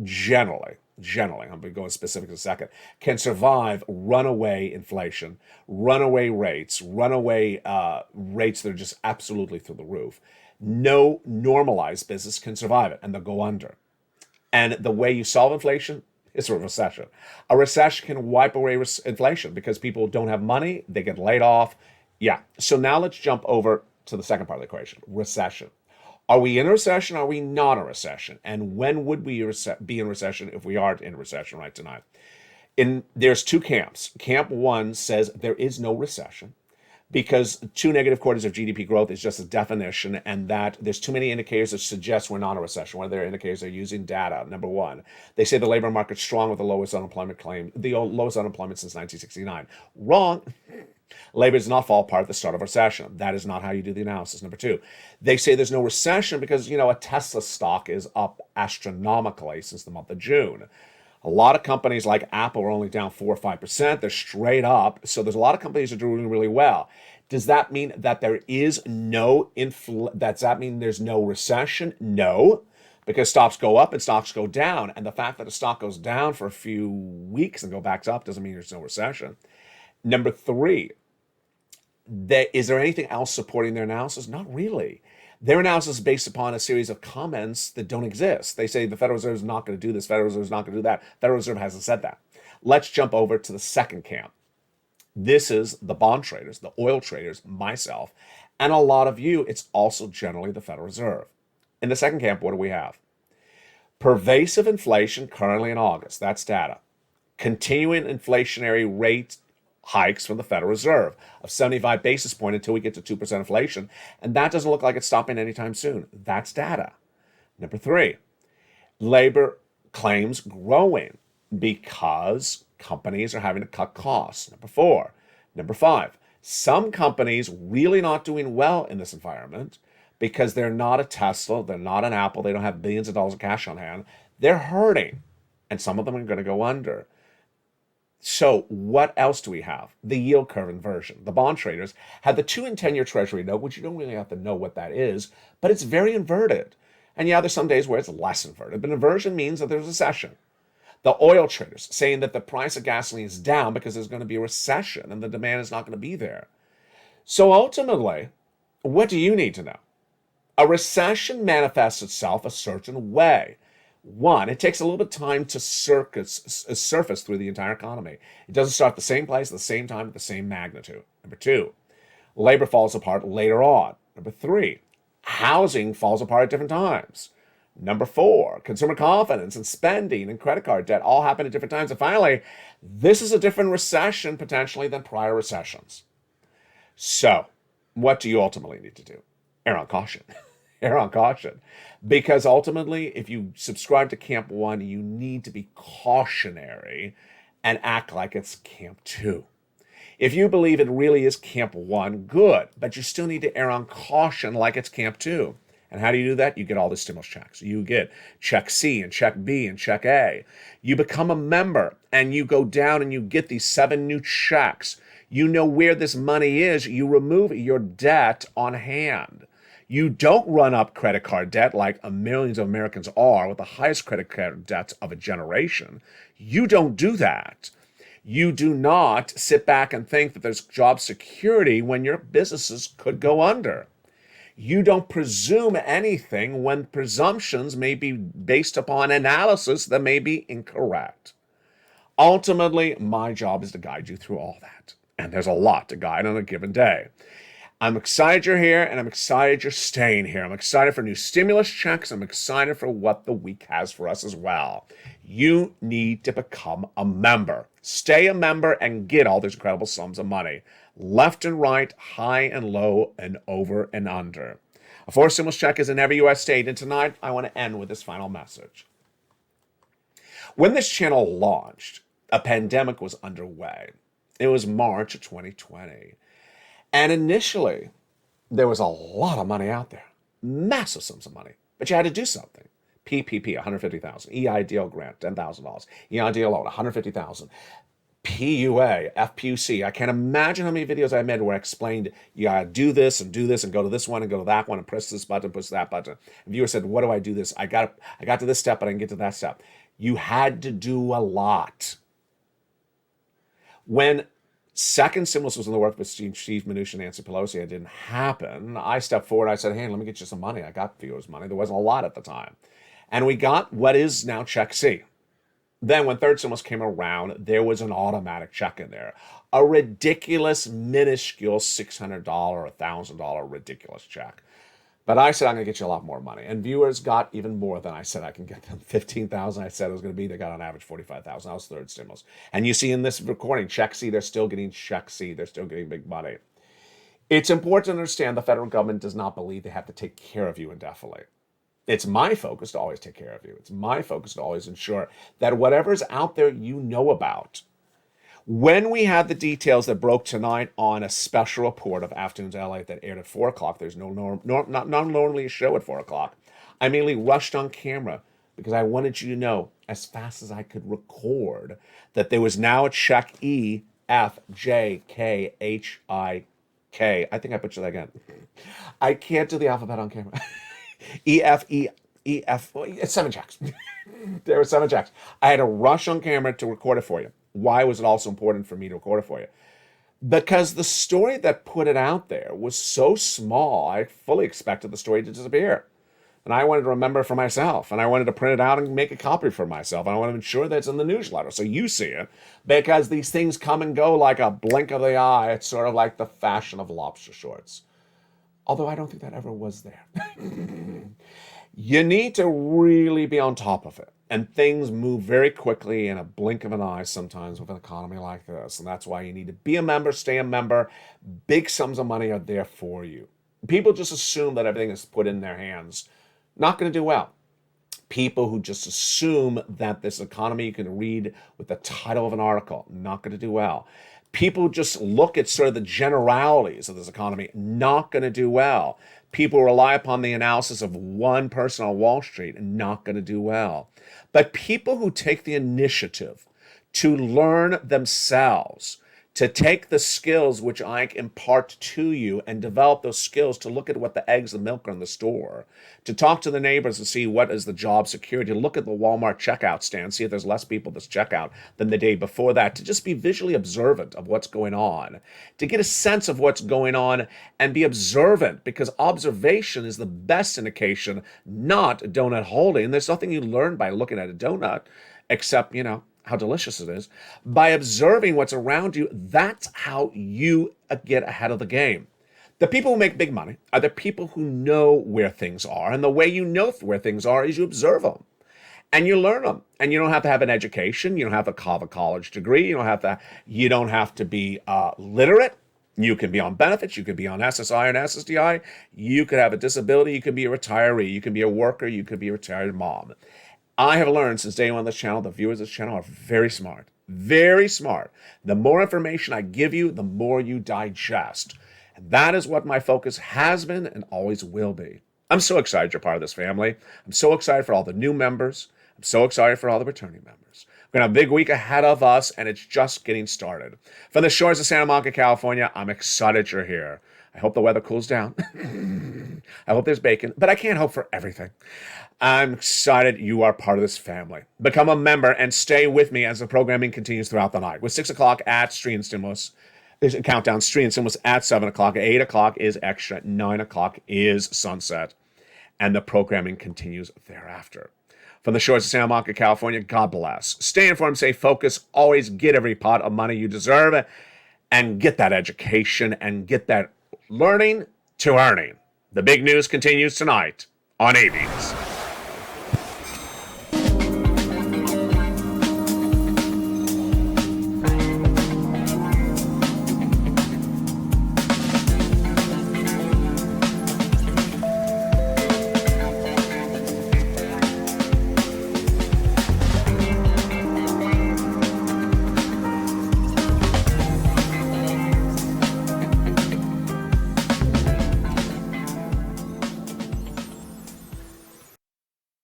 generally, I'm going to go in specific in a second, can survive runaway inflation, runaway rates that are just absolutely through the roof. No normalized business can survive it, and they'll go under. And the way you solve inflation is a recession. A recession can wipe away inflation because people don't have money, they get laid off. Yeah. So now let's jump over to the second part of the equation, recession. Are we in a recession? Are we not in a recession? And when would we be in recession if we aren't in a recession right tonight? There's two camps. Camp one says there is no recession because 2 negative quarters of GDP growth is just a definition, and that there's too many indicators that suggest we're not in a recession. One of their indicators, they're using data. Number one, they say the labor market's strong with the lowest unemployment since 1969. Wrong. Labor does not fall apart at the start of a recession. That is not how you do the analysis. Number two, they say there's no recession because, a Tesla stock is up astronomically since the month of June. A lot of companies like Apple are only down 4 or 5%. They're straight up. So there's a lot of companies that are doing really well. Does that mean that there is does that mean there's no recession? No, because stocks go up and stocks go down. And the fact that a stock goes down for a few weeks and go back up doesn't mean there's no recession. Number three, is there anything else supporting their analysis? Not really. Their analysis is based upon a series of comments that don't exist. They say the Federal Reserve is not going to do this, Federal Reserve is not going to do that. Federal Reserve hasn't said that. Let's jump over to the second camp. This is the bond traders, the oil traders, myself, and a lot of you. It's also generally the Federal Reserve. In the second camp, what do we have? Pervasive inflation currently in August. That's data. Continuing inflationary rate hikes from the Federal Reserve of 75 basis points until we get to 2% inflation. And that doesn't look like it's stopping anytime soon. That's data. Number three, labor claims growing because companies are having to cut costs. Number four. Number five, some companies really not doing well in this environment because they're not a Tesla, they're not an Apple, they don't have billions of dollars of cash on hand. They're hurting, and some of them are going to go under. So what else do we have? The yield curve inversion. The bond traders have the 2 and 10-year Treasury note, which you don't really have to know what that is, but it's very inverted. And yeah, there's some days where it's less inverted, but inversion means that there's a recession. The oil traders saying that the price of gasoline is down because there's going to be a recession and the demand is not going to be there. So ultimately, what do you need to know? A recession manifests itself a certain way. One, it takes a little bit of time to surface through the entire economy. It doesn't start at the same place, at the same time, at the same magnitude. Number two, labor falls apart later on. Number three, housing falls apart at different times. Number four, consumer confidence and spending and credit card debt all happen at different times. And finally, this is a different recession potentially than prior recessions. So, what do you ultimately need to do? Err on caution. Err on caution. Because ultimately, if you subscribe to Camp 1, you need to be cautionary and act like it's Camp 2. If you believe it really is Camp 1, good. But you still need to err on caution like it's Camp 2. And how do you do that? You get all the stimulus checks. You get check C and check B and check A. You become a member and you go down and you get these 7 new checks. You know where this money is. You remove your debt on hand. You don't run up credit card debt like millions of Americans are with the highest credit card debts of a generation. You don't do that. You do not sit back and think that there's job security when your businesses could go under. You don't presume anything when presumptions may be based upon analysis that may be incorrect. Ultimately, my job is to guide you through all that. And there's a lot to guide on a given day. I'm excited you're here, and I'm excited you're staying here. I'm excited for new stimulus checks. I'm excited for what the week has for us as well. You need to become a member. Stay a member and get all these incredible sums of money. Left and right, high and low, and over and under. A 4th stimulus check is in every U.S. state, and tonight I want to end with this final message. When this channel launched, a pandemic was underway. It was March of 2020. And initially, there was a lot of money out there, massive sums of money, but you had to do something. PPP, $150,000. EIDL grant, $10,000. EIDL loan, $150,000. PUA, FPUC. I can't imagine how many videos I made where I explained you gotta do this and go to this one and go to that one and press this button, push that button. And viewer said, what do I do this? I got to this step, but I didn't get to that step. You had to do a lot. When second stimulus was in the work with Steve Mnuchin and Nancy Pelosi, it didn't happen. I stepped forward. I said, hey, let me get you some money. I got viewers' money. There wasn't a lot at the time. And we got what is now Check C. Then when third stimulus came around, there was an automatic check in there. A ridiculous, minuscule $600 or $1,000 ridiculous check. But I said I'm going to get you a lot more money. And viewers got even more than I said I can get them. 15,000 I said it was going to be. They got on average 45,000. That was third stimulus. And you see in this recording, check C, they're still getting check C. They're still getting big money. It's important to understand the federal government does not believe they have to take care of you indefinitely. It's my focus to always take care of you. It's my focus to always ensure that whatever's out there you know about. When we had the details that broke tonight on a special report of Afternoons LA that aired at 4 o'clock, there's not normally a show at 4 o'clock. I mainly rushed on camera because I wanted you to know as fast as I could record that there was now a check E, F, J, K, H, I, K. I think I butchered that again. I can't do the alphabet on camera. E, F, it's 7 checks. There were 7 checks. I had to rush on camera to record it for you. Why was it also important for me to record it for you? Because the story that put it out there was so small, I fully expected the story to disappear. And I wanted to remember it for myself. And I wanted to print it out and make a copy for myself. And I want to ensure that it's in the newsletter so you see it. Because these things come and go like a blink of the eye. It's sort of like the fashion of lobster shorts. Although I don't think that ever was there. You need to really be on top of it. And things move very quickly in a blink of an eye sometimes with an economy like this. And that's why you need to be a member, stay a member. Big sums of money are there for you. People just assume that everything is put in their hands. Not going to do well. People who just assume that this economy you can read with the title of an article, not going to do well. People just look at sort of the generalities of this economy, not going to do well. People rely upon the analysis of one person on Wall Street, not going to do well. But people who take the initiative to learn themselves, to take the skills which I impart to you and develop those skills to look at what the eggs and milk are in the store, to talk to the neighbors and see what is the job security, to look at the Walmart checkout stand, see if there's less people at this checkout than the day before that, to just be visually observant of what's going on, to get a sense of what's going on and be observant, because observation is the best indication, not donut holding. There's nothing you learn by looking at a donut except, how delicious it is. By observing what's around you, that's how you get ahead of the game. The people who make big money are the people who know where things are. And the way you know where things are is you observe them. And you learn them. And you don't have to have an education. You don't have to have a college degree. You don't have to be literate. You can be on benefits. You could be on SSI and SSDI. You could have a disability. You could be a retiree. You can be a worker. You could be a retired mom. I have learned since day one of this channel, the viewers of this channel are very smart. Very smart. The more information I give you, the more you digest. And that is what my focus has been and always will be. I'm so excited you're part of this family. I'm so excited for all the new members. I'm so excited for all the returning members. We're going to have a big week ahead of us, and it's just getting started. From the shores of Santa Monica, California, I'm excited you're here. I hope the weather cools down. I hope there's bacon, but I can't hope for everything. I'm excited you are part of this family. Become a member and stay with me as the programming continues throughout the night. With 6 o'clock at Street and Stimulus, there's a countdown. Street and Stimulus at 7 o'clock. At 8 o'clock is Extra. 9 o'clock is Sunset. And the programming continues thereafter. From the shores of Santa Monica, California, God bless. Stay informed, stay focused. Always get every pot of money you deserve. And get that education and get that learning to earning. The big news continues tonight on AVs.